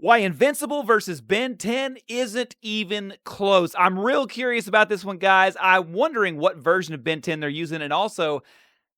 Why Invincible versus Ben 10 isn't even close. I'm real curious about this one, guys. I'm wondering what version of Ben 10 they're using, and also,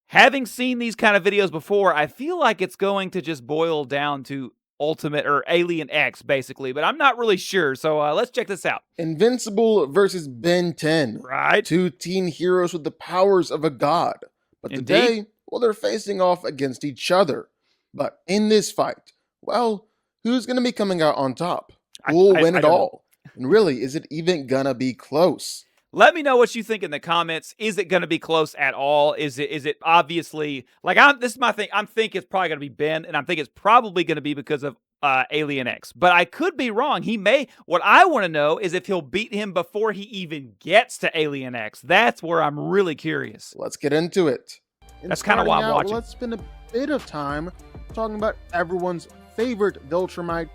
having seen these kind of videos before, I feel like it's going to just boil down to Ultimate or Alien X, basically, but I'm not really sure, so let's check this out. Invincible versus Ben 10. Right. Two teen heroes with the powers of a god. But Indeed. today, well, they're facing off against each other. But in this fight, well, who's going to be coming out on top? Who will win it all? And really, is it even going to be close? Let me know what you think in the comments. Is it going to be close at all? Is it obviously, like, this is my thing. I'm thinking it's probably going to be Ben, and I'm thinking it's probably going to be because of Alien X. But I could be wrong. He may. What I want to know is if he'll beat him before he even gets to Alien X. That's where I'm really curious. Let's get into it. That's kind of why I'm watching. Let's spend a bit of time talking about everyone's favorite Viltrumite,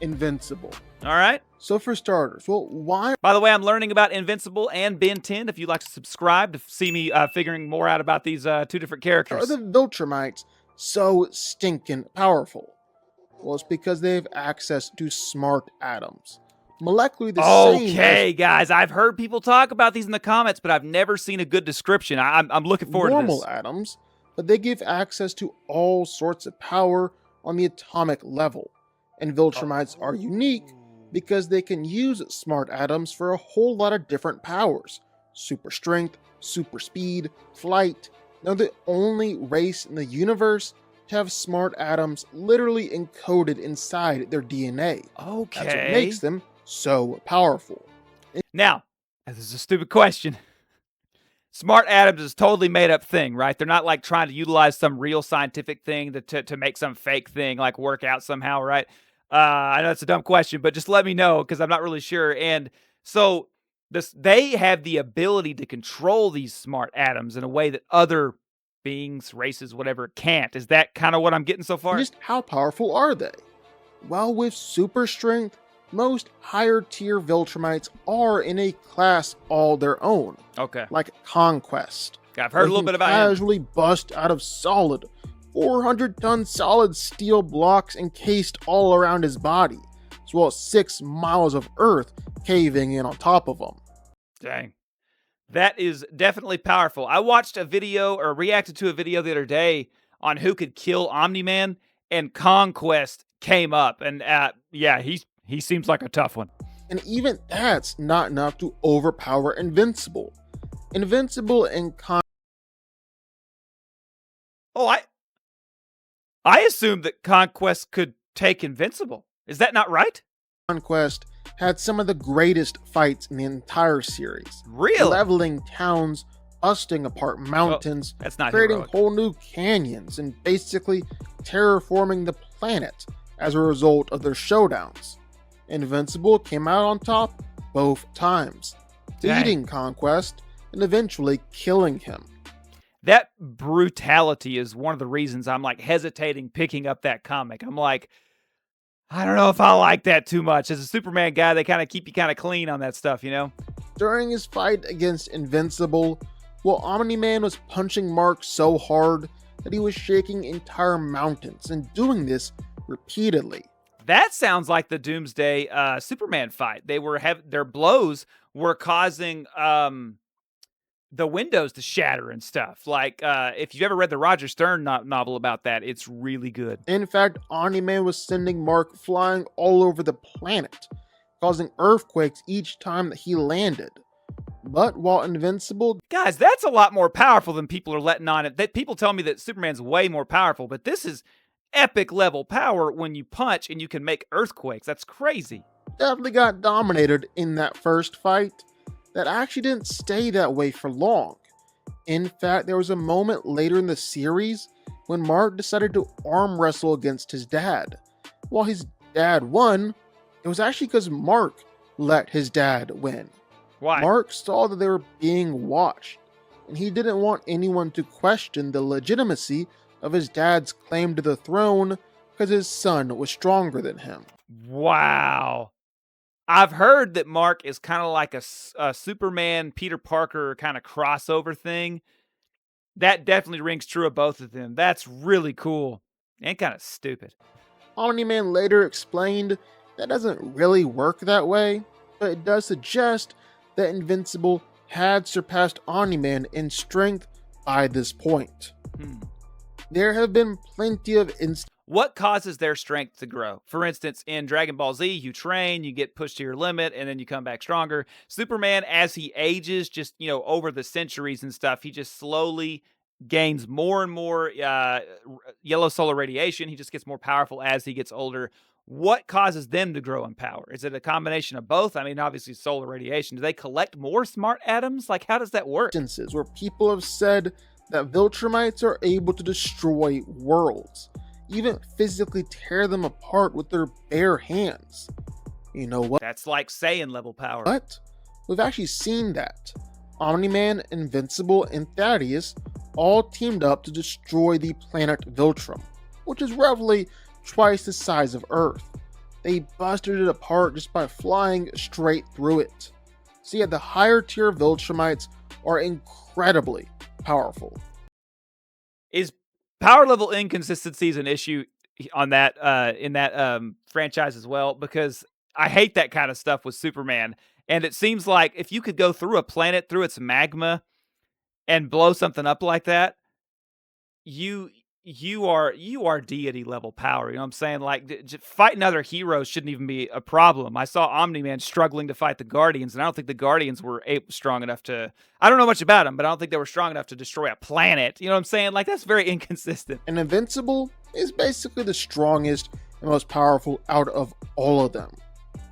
Invincible. All right. So for starters, well, why? By the way, I'm learning about Invincible and Ben 10. If you'd like to subscribe to see me figuring more out about these two different characters. Are the Viltrumites so stinking powerful? Well, it's because they have access to smart atoms. Molecularly the same. Okay, guys, I've heard people talk about these in the comments, but I've never seen a good description. I'm looking forward to this. Normal atoms, but they give access to all sorts of power on the atomic level. And Viltrumites are unique because they can use smart atoms for a whole lot of different powers. Super strength, super speed, flight. They're the only race in the universe to have smart atoms literally encoded inside their DNA. Okay. That's what makes them so powerful. Now, this is a stupid question. Smart atoms is a totally made up thing, right? They're not like trying to utilize some real scientific thing to make some fake thing like work out somehow, right? I know it's a dumb question, but just let me know because I'm not really sure. And so they have the ability to control these smart atoms in a way that other beings, races, whatever, can't. Is that kind of what I'm getting so far? Just how powerful are they? Well, with super strength, most higher tier Viltrumites are in a class all their own. Okay. Like Conquest. I've heard a little bit about him. Casually bust out of solid 400-ton solid steel blocks encased all around his body, as well as 6 miles of earth caving in on top of him. Dang. That is definitely powerful. I watched a video or reacted to a video the other day on who could kill Omni-Man, and Conquest came up. And yeah, he seems like a tough one. And even that's not enough to overpower Invincible. Invincible and I assumed that Conquest could take Invincible. Is that not right? Conquest had some of the greatest fights in the entire series. Really? Leveling towns, busting apart mountains, that's not creating heroic. whole new canyons, and basically terraforming the planet as a result of their showdowns. Invincible came out on top both times, beating Conquest and eventually killing him. That brutality is one of the reasons I'm like hesitating picking up that comic. I'm like, I don't know if I like that too much. As a Superman guy, they kind of keep you kind of clean on that stuff, you know? During his fight against Invincible, well, Omni-Man was punching Mark so hard that he was shaking entire mountains, and doing this repeatedly. That sounds like the Doomsday Superman fight. Their blows were causing the windows to shatter and stuff. Like, if you've ever read the Roger Stern novel about that, it's really good. In fact, Omni-Man was sending Mark flying all over the planet, causing earthquakes each time that he landed. But while Invincible... Guys, that's a lot more powerful than people are letting on it. That people tell me that Superman's way more powerful, but this is epic level power when you punch and you can make earthquakes. That's crazy. Definitely got dominated in that first fight. That actually didn't stay that way for long. In fact, there was a moment later in the series when Mark decided to arm wrestle against his dad. While his dad won, it was actually because Mark let his dad win. Why? Mark saw that they were being watched, and he didn't want anyone to question the legitimacy of his dad's claim to the throne because his son was stronger than him. Wow. I've heard that Mark is kind of like a Superman, Peter Parker kind of crossover thing. That definitely rings true of both of them. That's really cool and kind of stupid. Omni-Man later explained That doesn't really work that way, but it does suggest that Invincible had surpassed Omni-Man in strength by this point. Hmm. There have been plenty of instances. What causes their strength to grow? For instance, in Dragon Ball Z, you train, you get pushed to your limit, and then you come back stronger. Superman, as he ages, just, over the centuries and stuff, he just slowly gains more and more yellow solar radiation. He just gets more powerful as he gets older. What causes them to grow in power? Is it a combination of both? I mean, obviously, solar radiation. Do they collect more smart atoms? Like, how does that work? Where people have said that Viltrumites are able to destroy worlds, even physically tear them apart with their bare hands. You know what? That's like Saiyan level power. But we've actually seen that. Omni-Man, Invincible, and Thaddeus all teamed up to destroy the planet Viltrum, which is roughly twice the size of Earth. They busted it apart just by flying straight through it. So yeah, the higher tier Viltrumites are incredibly powerful. Is power level inconsistency is an issue on that in that franchise as well? Because I hate that kind of stuff with Superman, and it seems like if you could go through a planet through its magma and blow something up like that, you are deity level power. You know what I'm saying? Like fighting other heroes shouldn't even be a problem. I saw Omni-Man struggling to fight the Guardians, and I don't think the Guardians were strong enough to. I don't know much about them, but I don't think they were strong enough to destroy a planet. You know what I'm saying? Like that's very inconsistent. And Invincible is basically the strongest and most powerful out of all of them.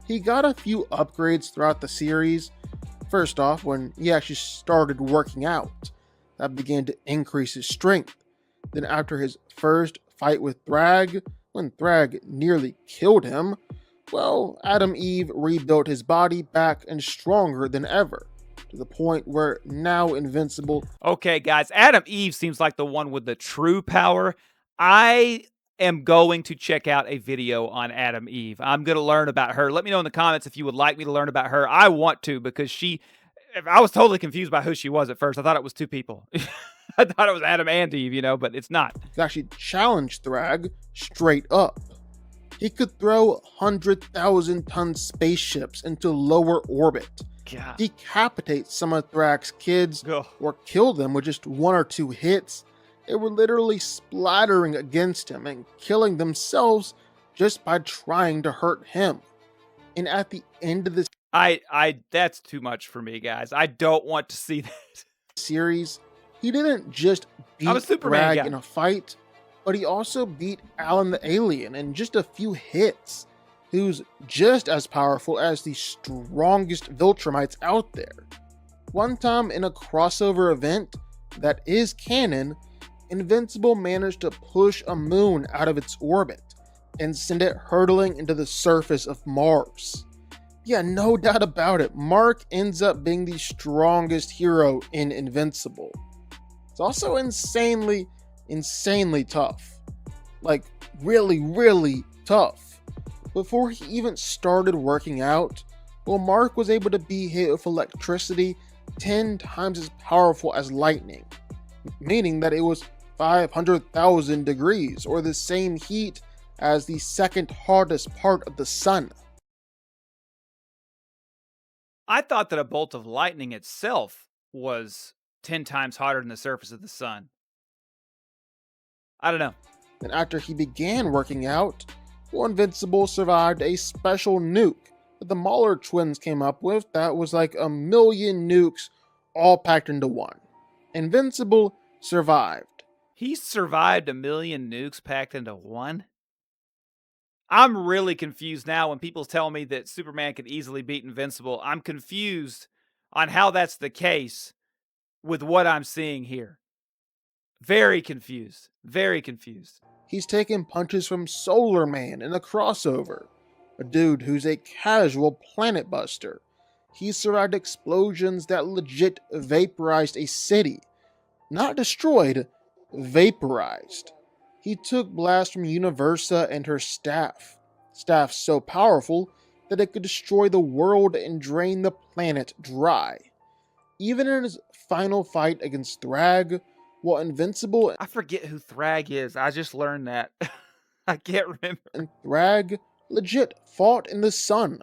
He got a few upgrades throughout the series. First off, when he actually started working out, that began to increase his strength. Then after his first fight with Thrag, when Thrag nearly killed him, well, Adam Eve rebuilt his body back and stronger than ever, to the point where now Invincible. Okay, guys, Adam Eve seems like the one with the true power. I am going to check out a video on Adam Eve. I'm going to learn about her. Let me know in the comments if you would like me to learn about her. I want to, because I was totally confused by who she was at first. I thought it was two people. I thought it was Adam and Eve, but it's not. He actually challenged Thrag straight up. He could throw 100,000-ton spaceships into lower orbit, God. decapitate some of Thrag's kids, Ugh. or kill them with just one or two hits. They were literally splattering against him and killing themselves just by trying to hurt him. And at the end of this that's too much for me, guys. I don't want to see that. Series, he didn't just beat Thrag in a fight, but he also beat Alan the Alien in just a few hits, who's just as powerful as the strongest Viltrumites out there. One time in a crossover event that is canon, Invincible managed to push a moon out of its orbit and send it hurtling into the surface of Mars. Yeah, no doubt about it, Mark ends up being the strongest hero in Invincible. It's also insanely tough. Like, really tough. Before he even started working out, well, Mark was able to be hit with electricity 10 times as powerful as lightning, meaning that it was 500,000 degrees, or the same heat as the second hottest part of the sun. I thought that a bolt of lightning itself was 10 times hotter than the surface of the sun. I don't know. And after he began working out, well, Invincible survived a special nuke that the Mauler twins came up with that was like 1 million nukes all packed into one. Invincible survived. He survived 1 million nukes packed into one? I'm really confused now when people tell me that Superman could easily beat Invincible. I'm confused on how that's the case with what I'm seeing here. Very confused. Very confused. He's taken punches from Solar Man in a crossover, a dude who's a casual planet buster. He survived explosions that legit vaporized a city. Not destroyed, vaporized. He took blasts from Universa and her staff. Staff so powerful that it could destroy the world and drain the planet dry. Even in his final fight against Thrag, while Invincible I forget who Thrag is. I just learned that. I can't remember. and Thrag legit fought in the sun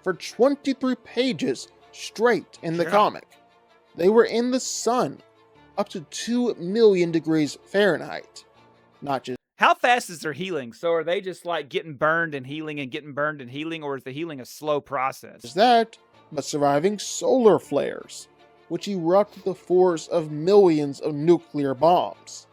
for 23 pages straight in the comic. They were in the sun up to 2 million degrees Fahrenheit. Not just how fast is their healing? So are they just like getting burned and healing and getting burned and healing, or is the healing a slow process? that, but surviving solar flares, which erupt with the force of millions of nuclear bombs.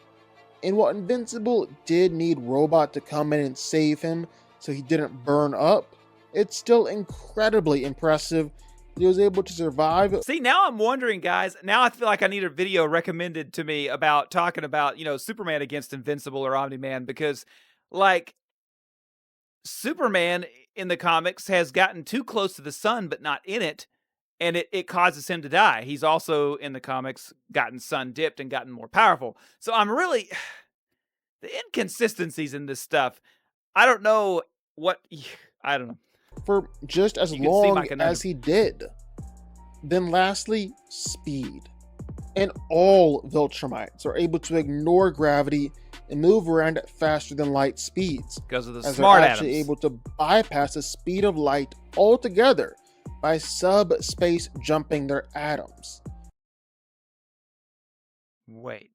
And while Invincible did need Robot to come in and save him so he didn't burn up, it's still incredibly impressive that he was able to survive. See, now I'm wondering, guys, now I feel like I need a video recommended to me about talking about, Superman against Invincible or Omni-Man, because, like, Superman in the comics has gotten too close to the sun, but not in it, and it causes him to die. He's also, in the comics, gotten sun-dipped and gotten more powerful. So I'm really... the inconsistencies in this stuff, I don't know what... I don't know. For just as long as he did. Then lastly, speed. And all Viltrumites are able to ignore gravity and move around at faster than light speeds, because of the as smart they're atoms. actually able to bypass the speed of light altogether by subspace jumping their atoms. Wait.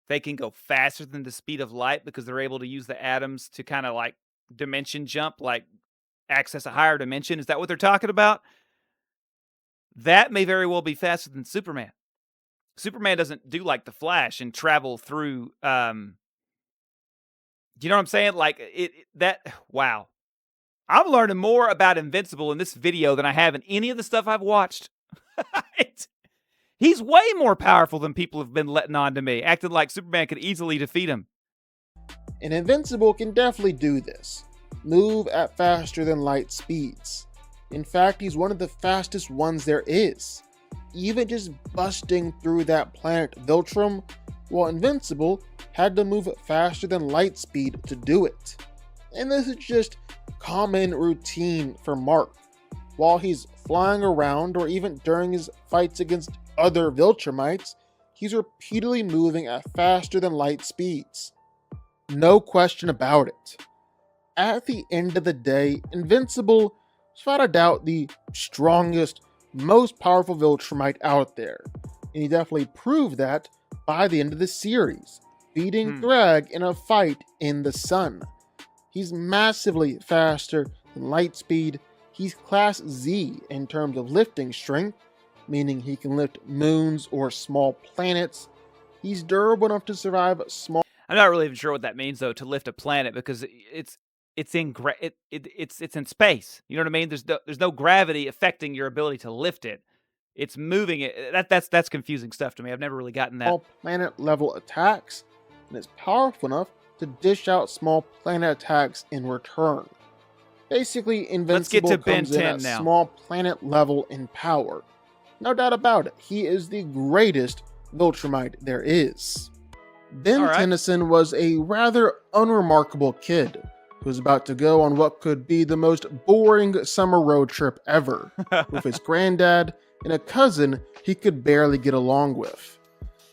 They can go faster than the speed of light because they're able to use the atoms to kind of like dimension jump, like access a higher dimension. Is that what they're talking about? That may very well be faster than Superman. Superman doesn't do like the Flash and travel through. Do you know what I'm saying? Like wow. I'm learning more about Invincible in this video than I have in any of the stuff I've watched. He's way more powerful than people have been letting on to me, acting like Superman could easily defeat him. And Invincible can definitely do this. Move at faster than light speeds. In fact, he's one of the fastest ones there is. Even just busting through that planet Viltrum, while Invincible had to move faster than light speed to do it. And this is just common routine for Mark. While he's flying around or even during his fights against other Viltrumites, he's repeatedly moving at faster than light speeds. No question about it. At the end of the day, Invincible is without a doubt the strongest, most powerful Viltrumite out there, and he definitely proved that by the end of the series, beating Thrag in a fight in the sun. He's massively faster than light speed. He's class Z in terms of lifting strength, meaning he can lift moons or small planets. He's durable enough to survive small... I'm not really even sure what that means, though, to lift a planet, because it's in space. You know what I mean? There's no gravity affecting your ability to lift it. It's moving it. That's confusing stuff to me. I've never really gotten that. Small planet level attacks, and it's powerful enough to dish out small planet attacks in return. Basically, Invincible comes in at small planet level in power. No doubt about it, he is the greatest Viltrumite there is. Ben Tennyson was a rather unremarkable kid who was about to go on what could be the most boring summer road trip ever, with his granddad and a cousin he could barely get along with.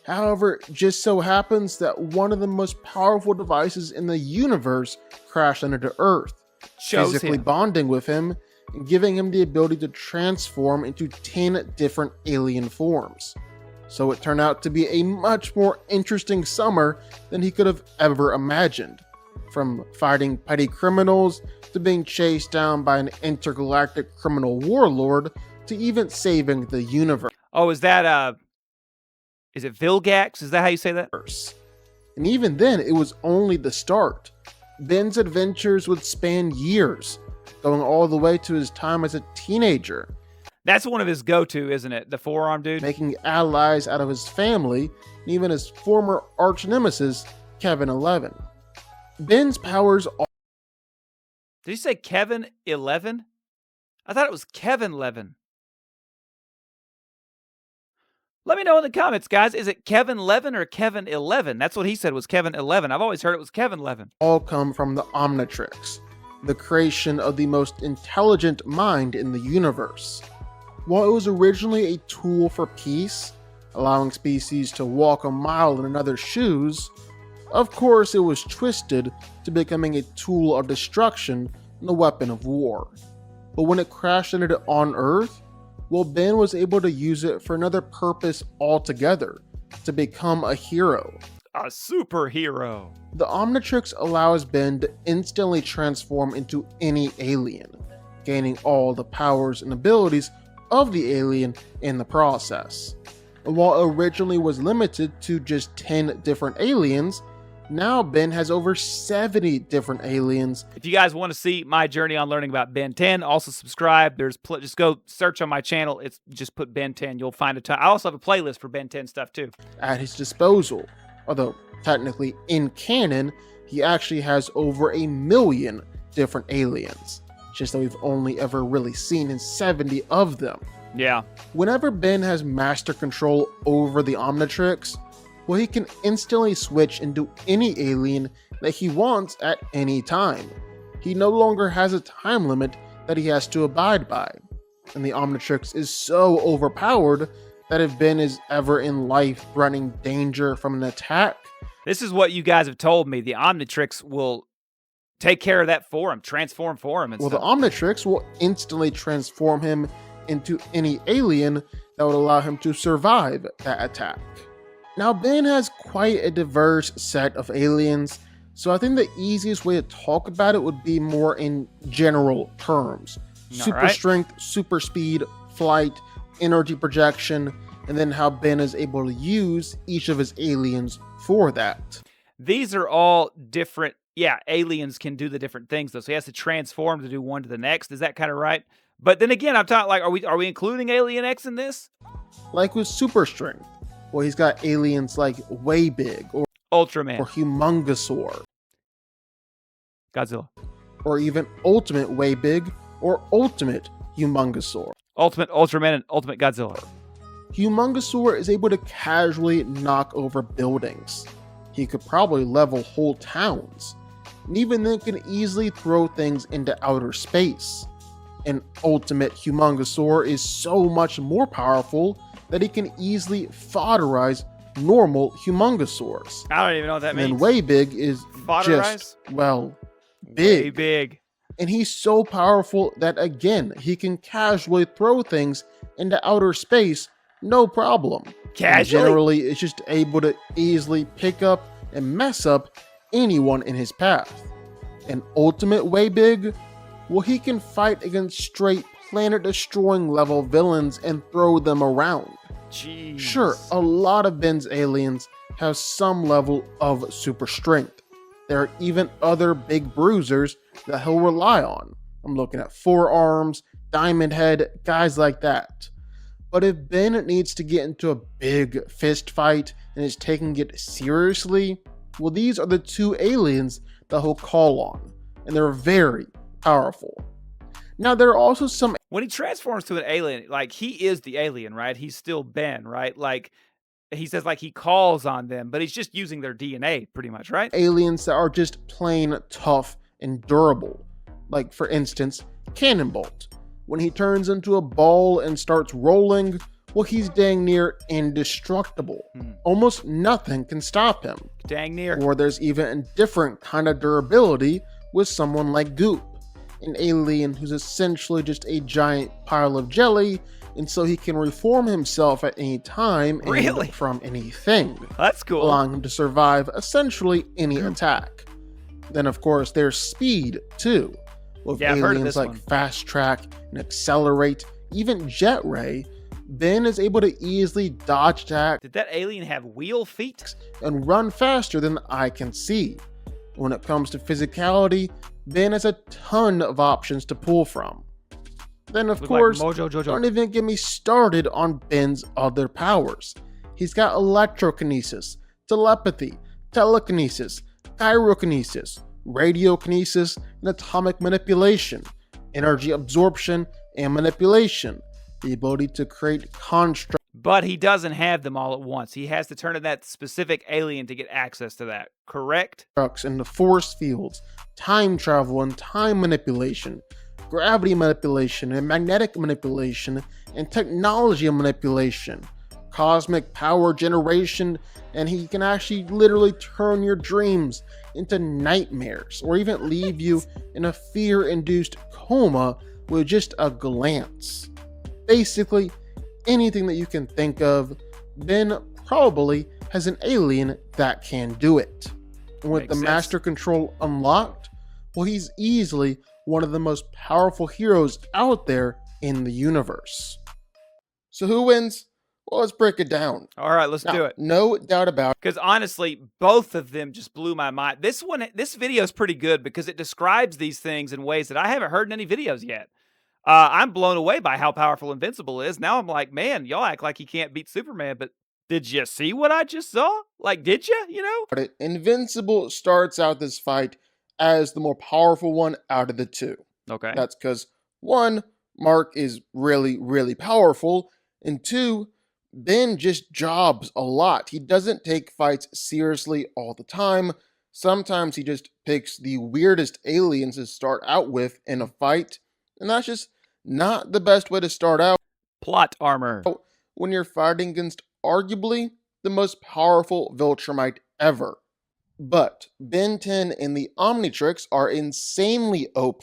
However, it just so happens that one of the most powerful devices in the universe crashed into Earth, physically bonding with him and giving him the ability to transform into 10 different alien forms. So it turned out to be a much more interesting summer than he could have ever imagined. From fighting petty criminals, to being chased down by an intergalactic criminal warlord, to even saving the universe. Oh, is that, is it Vilgax? Is that how you say that? And even then, it was only the start. Ben's adventures would span years, going all the way to his time as a teenager. That's one of his go-to, isn't it? The forearm dude? Making allies out of his family, and even his former arch-nemesis, Kevin 11. Ben's powers... Did you say Kevin 11? I thought it was Kevin 11. Let me know in the comments, guys. Is it Kevin 11 or Kevin 11? That's what he said was Kevin 11. I've always heard it was Kevin 11. All come from the Omnitrix, the creation of the most intelligent mind in the universe. While it was originally a tool for peace, allowing species to walk a mile in another's shoes, Of course, it was twisted to becoming a tool of destruction and a weapon of war. But when it crash landed on Earth, well, Ben was able to use it for another purpose altogether, to become a hero. A superhero. The Omnitrix allows Ben to instantly transform into any alien, gaining all the powers and abilities of the alien in the process. While originally was limited to just 10 different aliens, now Ben has over 70 different aliens. If you guys want to see my journey on learning about Ben 10, also subscribe. Just go search on my channel. It's just put Ben 10. You'll find a ton. I also have a playlist for Ben 10 stuff too. At his disposal. Although technically in canon, he actually has over 1 million different aliens. Just that we've only ever really seen 70 of them. Yeah. Whenever Ben has master control over the Omnitrix, well, he can instantly switch into any alien that he wants at any time. He no longer has a time limit that he has to abide by. And the Omnitrix is so overpowered that if Ben is ever in life-threatening danger from an attack... This is what you guys have told me. The Omnitrix will take care of that for him, transform for him and well, stuff. The Omnitrix will instantly transform him into any alien that would allow him to survive that attack. Now, Ben has quite a diverse set of aliens, so I think the easiest way to talk about it would be more in general terms. Super strength, super speed, flight, energy projection, and then how Ben is able to use each of his aliens for that. These are all different. Yeah, aliens can do the different things, though, so he has to transform to do one to the next. Is that kind of right? But then again, I'm talking like, are we including Alien X in this? Like with super strength. Well, he's got aliens like Way Big or Ultraman or Humongosaur. Godzilla. Or even Ultimate Way Big or Ultimate Humongosaur. Ultimate Ultraman and Ultimate Godzilla. Humongosaur is able to casually knock over buildings. He could probably level whole towns. And even then can easily throw things into outer space. And Ultimate Humongosaur is so much more powerful that he can easily fodderize normal Humongosaurs. I don't even know what that means. And Way Big is just, well, big. Way big. And he's so powerful that, again, he can casually throw things into outer space, no problem. Casually? And generally, it's just able to easily pick up and mess up anyone in his path. And Ultimate Way Big, well, he can fight against straight planet-destroying level villains and throw them around. Jeez. Sure, a lot of Ben's aliens have some level of super strength. There are even other big bruisers that he'll rely on. I'm looking at Forearms, Diamond Head, guys like that. But if Ben needs to get into a big fist fight and is taking it seriously, well, these are the two aliens that he'll call on, and they're very powerful. Now, there are also some... When he transforms to an alien, like, he is the alien, right? He's still Ben, right? Like, he says, like, he calls on them, but he's just using their DNA, pretty much, right? Aliens that are just plain tough and durable. Like, for instance, Cannonbolt. When he turns into a ball and starts rolling, well, he's dang near indestructible. Almost nothing can stop him. Dang near. Or there's even a different kind of durability with someone like Goop, an alien who's essentially just a giant pile of jelly, and so he can reform himself at any time and from anything. That's cool. Allowing him to survive essentially any attack. Then, of course, there's speed, too. With aliens like Fast Track and Accelerate, even Jet Ray, Ben is able to easily dodge attack. Did that alien have wheel feet? And run faster than the eye can see. When it comes to physicality, Ben has a ton of options to pull from. Then, of course, don't even get me started on Ben's other powers. He's got electrokinesis, telepathy, telekinesis, gyrokinesis, radiokinesis, and atomic manipulation, energy absorption and manipulation, the ability to create constructs. But he doesn't have them all at once. He has to turn to that specific alien to get access to that, correct? And the force fields, time travel and time manipulation, gravity manipulation and magnetic manipulation, and technology manipulation, cosmic power generation, and he can actually literally turn your dreams into nightmares or even leave you in a fear-induced coma with just a glance. Basically, anything that you can think of, Ben probably has an alien that can do it. And with the Master Control unlocked, well, he's easily one of the most powerful heroes out there in the universe. So who wins? Well, let's break it down. All right, let's do it. No doubt about it. Because honestly, both of them just blew my mind. This video is pretty good because it describes these things in ways that I haven't heard in any videos yet. I'm blown away by how powerful Invincible is. Now I'm like, man, y'all act like he can't beat Superman, but did you see what I just saw? Like, did you? You know? Invincible starts out this fight as the more powerful one out of the two. Okay. That's because, one, Mark is really, really powerful, and two, Ben just jobs a lot. He doesn't take fights seriously all the time. Sometimes he just picks the weirdest aliens to start out with in a fight, and that's just not the best way to start out. Plot armor. When you're fighting against arguably the most powerful Viltrumite ever. But Ben 10 and the Omnitrix are insanely OP,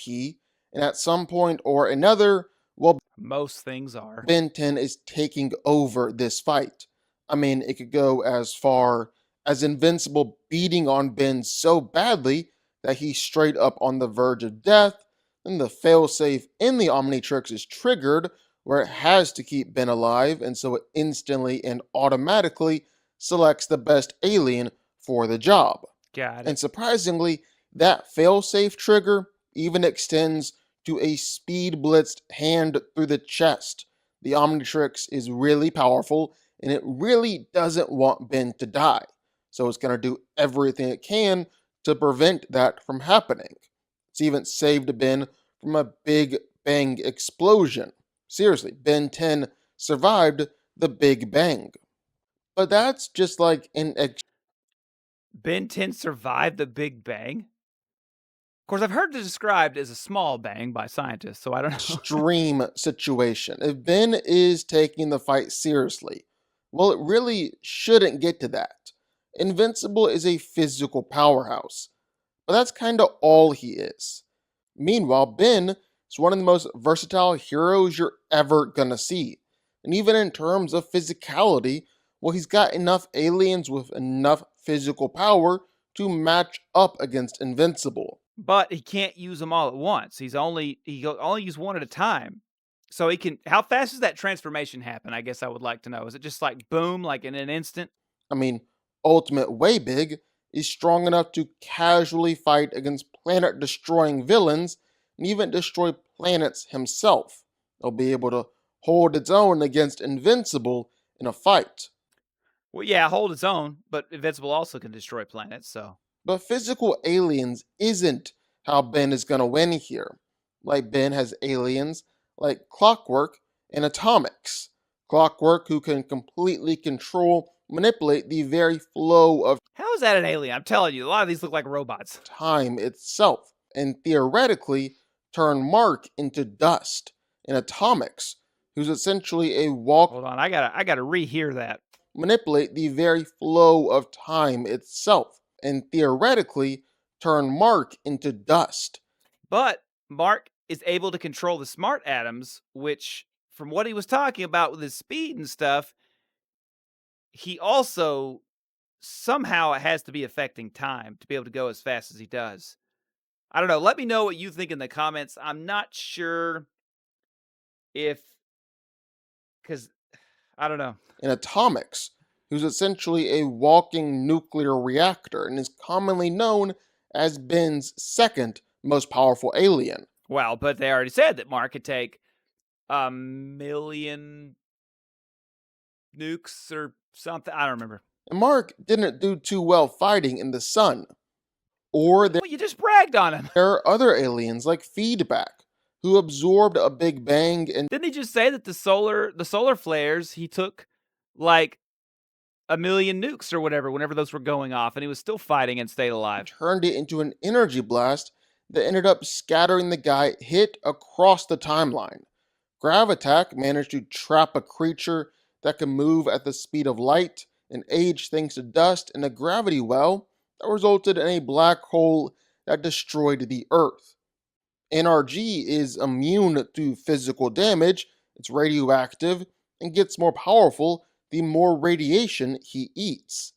and at some point or another, well, most things are, Ben 10 is taking over this fight. I mean, it could go as far as Invincible beating on Ben so badly that he's straight up on the verge of death, then the failsafe in the Omnitrix is triggered, where it has to keep Ben alive, and so it instantly and automatically selects the best alien for the job. Got it. And surprisingly, that failsafe trigger even extends to a speed blitzed hand through the chest. The Omnitrix is really powerful, and it really doesn't want Ben to die. So it's going to do everything it can to prevent that from happening. It's even saved Ben from a Big Bang explosion. Seriously, Ben 10 survived the Big Bang. But that's just like an Ben 10 survived the Big Bang? Of course, I've heard it described as a small bang by scientists, so I don't know. Extreme situation. If Ben is taking the fight seriously, well, it really shouldn't get to that. Invincible is a physical powerhouse, but that's kind of all he is. Meanwhile, Ben is one of the most versatile heroes you're ever gonna see. And even in terms of physicality, well, he's got enough aliens with enough physical power to match up against Invincible. But he can't use them all at once. He only use one at a time. So he can. How fast does that transformation happen? I guess I would like to know. Is it just like boom, like in an instant? I mean, Ultimate Waybig is strong enough to casually fight against planet-destroying villains and even destroy planets himself. It'll be able to hold its own against Invincible in a fight. Well, yeah, hold its own, but Invincible also can destroy planets, so. But physical aliens isn't how Ben is gonna win here. Like, Ben has aliens like Clockwork and Atomics. Clockwork, who can completely manipulate the very flow of how is that an alien? I'm telling you, a lot of these look like robots. Time itself, and theoretically turn Mark into dust. And Atomics, who's essentially a Hold on, I gotta rehear that. Manipulate the very flow of time itself, and theoretically turn Mark into dust. But Mark is able to control the smart atoms, which, from what he was talking about with his speed and stuff, he also somehow has to be affecting time to be able to go as fast as he does. I don't know. Let me know what you think in the comments. I'm not sure if, because I don't know. And Atomics, who's essentially a walking nuclear reactor and is commonly known as Ben's second most powerful alien. Well, but they already said that Mark could take 1,000,000 nukes or something. I don't remember. And Mark didn't do too well fighting in the sun. Or well, you just bragged on him. There are other aliens like Feedback, who absorbed a Big Bang and didn't he just say that the solar flares, he took like 1,000,000 nukes or whatever whenever those were going off, and he was still fighting and stayed alive. Turned it into an energy blast that ended up scattering the guy hit across the timeline. Gravitack managed to trap a creature that can move at the speed of light and age thanks to dust in a gravity well that resulted in a black hole that destroyed the Earth. NRG is immune to physical damage, it's radioactive, and gets more powerful the more radiation he eats.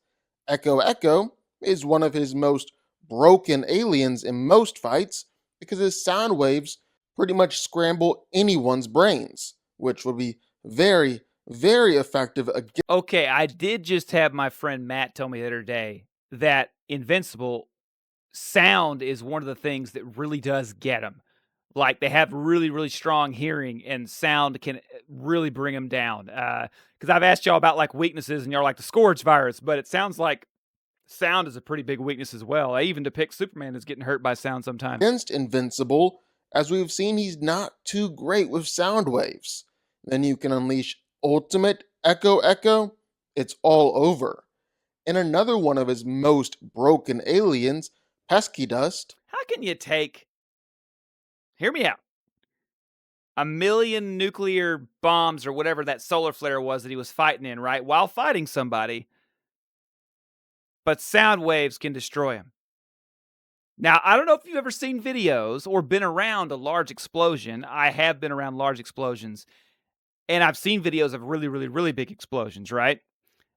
Echo Echo is one of his most broken aliens in most fights because his sound waves pretty much scramble anyone's brains, which would be very, very effective against. Okay, I did just have my friend Matt tell me the other day that Invincible sound is one of the things that really does get them. Like, they have really, really strong hearing, and sound can really bring them down. Because I've asked y'all about, like, weaknesses, and y'all are like, the Scourge virus, but it sounds like sound is a pretty big weakness as well. I even depict Superman as getting hurt by sound sometimes. Against Invincible, as we've seen, he's not too great with sound waves. Then you can unleash Ultimate Echo Echo, it's all over. And another one of his most broken aliens, Pesky Dust. How can you take, hear me out, a million nuclear bombs or whatever that solar flare was that he was fighting in, right? While fighting somebody, but sound waves can destroy him. Now, I don't know if you've ever seen videos or been around a large explosion. I have been around large explosions, and I've seen videos of really, really, really big explosions, right?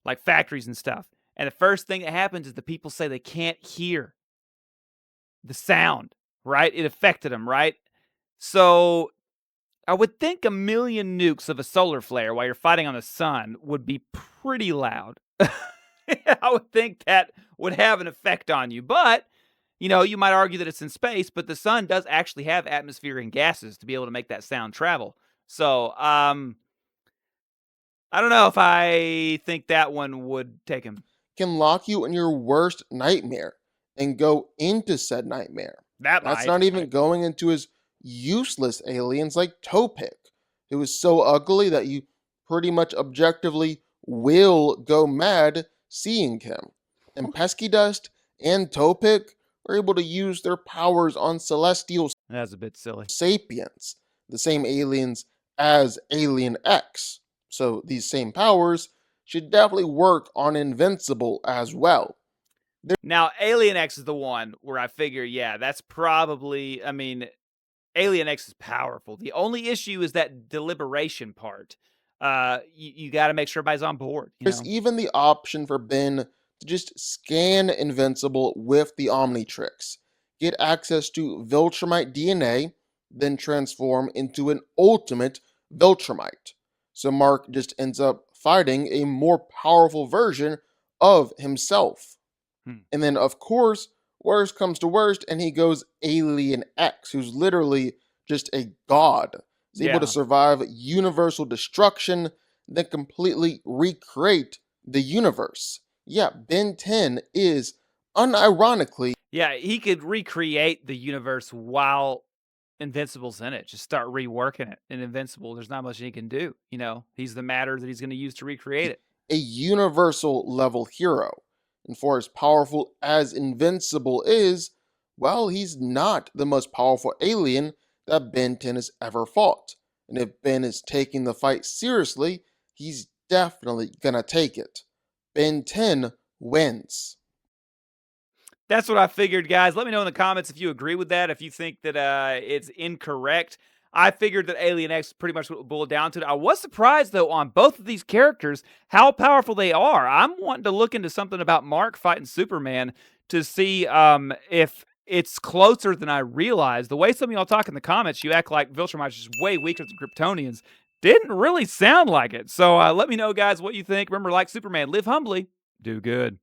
Like factories and stuff. And the first thing that happens is the people say they can't hear the sound, right? It affected them, right? So I would think a million nukes of a solar flare while you're fighting on the sun would be pretty loud. I would think that would have an effect on you. But, you know, you might argue that it's in space, but the sun does actually have atmosphere and gases to be able to make that sound travel. So, I don't know if I think that one would take him. Can lock you in your worst nightmare and go into said nightmare. That That's might. not even going into his useless aliens like Topic, who is so ugly that you pretty much objectively will go mad seeing him. And Pesky Dust and Topic are able to use their powers on celestial That's a bit silly. sapiens, the same aliens as Alien X. So these same powers should definitely work on Invincible as well. Now, Alien X is the one where I figure, yeah, that's probably, I mean, Alien X is powerful. The only issue is that deliberation part. You got to make sure everybody's on board. There's even the option for Ben to just scan Invincible with the Omnitrix, get access to Viltrumite DNA, then transform into an ultimate Viltrumite. So Mark just ends up fighting a more powerful version of himself. And then, of course, worst comes to worst, and he goes Alien X, who's literally just a god. He's able to survive universal destruction, then completely recreate the universe. Yeah, Ben 10 is unironically. Yeah, he could recreate the universe while Invincible's in it. Just start reworking it. In Invincible, there's not much he can do. You know, he's the matter that he's going to use to recreate it. A universal level hero. And for as powerful as Invincible is, well, he's not the most powerful alien that Ben 10 has ever fought. And if Ben is taking the fight seriously, he's definitely gonna take it. Ben 10 wins. That's what I figured, guys. Let me know in the comments if you agree with that, if you think that it's incorrect. I figured that Alien X pretty much would boil down to it. I was surprised, though, on both of these characters, how powerful they are. I'm wanting to look into something about Mark fighting Superman to see if it's closer than I realized. The way some of y'all talk in the comments, you act like Viltrumite is just way weaker than Kryptonians. Didn't really sound like it. So let me know, guys, what you think. Remember, like Superman, live humbly, do good.